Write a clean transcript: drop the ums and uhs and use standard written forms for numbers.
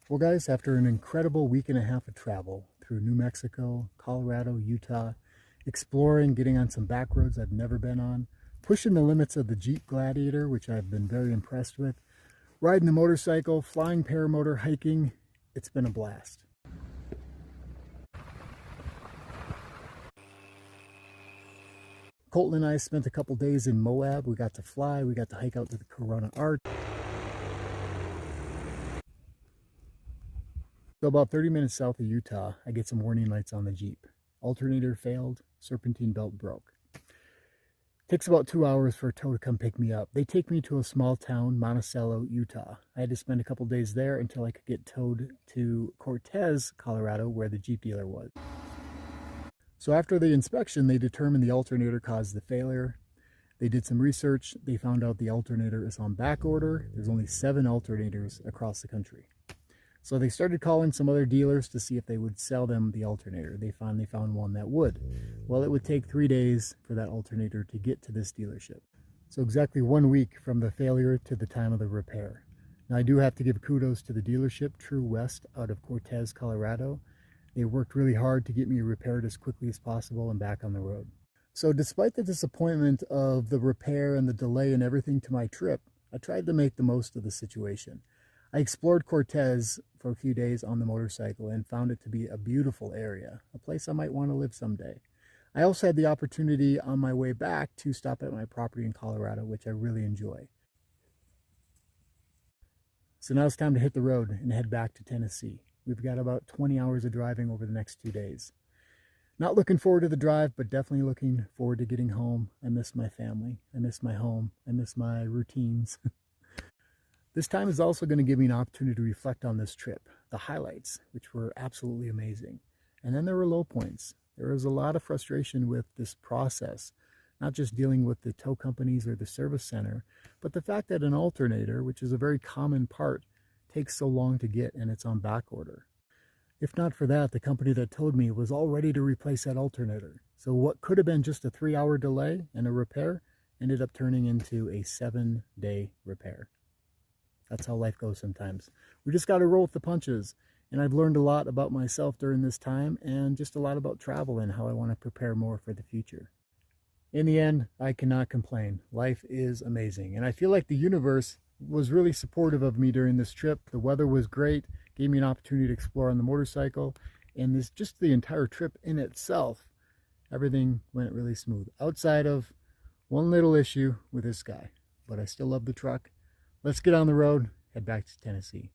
Well, guys, after an incredible week and a half of travel through New Mexico, Colorado, Utah, exploring, getting on some back roads I've never been on, pushing the limits of the Jeep Gladiator, which I've been very impressed with, riding the motorcycle, flying paramotor, hiking, it's been a blast. Colton and I spent a couple days in Moab. We got to fly, we got to hike out to the Corona Arch. So about 30 minutes south of Utah, I get some warning lights on the Jeep. Alternator failed, serpentine belt broke. Takes about 2 hours for a tow to come pick me up. They take me to a small town, Monticello, Utah. I had to spend a couple days there until I could get towed to Cortez, Colorado, where the Jeep dealer was. So after the inspection, they determined the alternator caused the failure. They did some research. They found out the alternator is on back order. There's only 7 alternators across the country. So they started calling some other dealers to see if they would sell them the alternator. They finally found one that would. Well, it would take 3 days for that alternator to get to this dealership. So exactly 1 week from the failure to the time of the repair. Now I do have to give kudos to the dealership, True West, out of Cortez, Colorado. They worked really hard to get me repaired as quickly as possible and back on the road. So despite the disappointment of the repair and the delay and everything to my trip, I tried to make the most of the situation. I explored Cortez for a few days on the motorcycle and found it to be a beautiful area, a place I might want to live someday. I also had the opportunity on my way back to stop at my property in Colorado, which I really enjoy. So now it's time to hit the road and head back to Tennessee. We've got about 20 hours of driving over the next 2 days. Not looking forward to the drive, but definitely looking forward to getting home. I miss my family. I miss my home. I miss my routines. This time is also going to give me an opportunity to reflect on this trip, the highlights, which were absolutely amazing. And then there were low points. There was a lot of frustration with this process, not just dealing with the tow companies or the service center, but the fact that an alternator, which is a very common part, takes so long to get and it's on back order. If not for that, the company that towed me was all ready to replace that alternator. So what could have been just a 3-hour delay and a repair ended up turning into a 7-day repair. That's how life goes sometimes. We just got to roll with the punches. And I've learned a lot about myself during this time and just a lot about travel and how I want to prepare more for the future. In the end, I cannot complain. Life is amazing. And I feel like the universe was really supportive of me during this trip. The weather was great, gave me an opportunity to explore on the motorcycle. And this, just the entire trip in itself, everything went really smooth. Outside of one little issue with this guy. But I still love the truck. Let's get on the road, head back to Tennessee.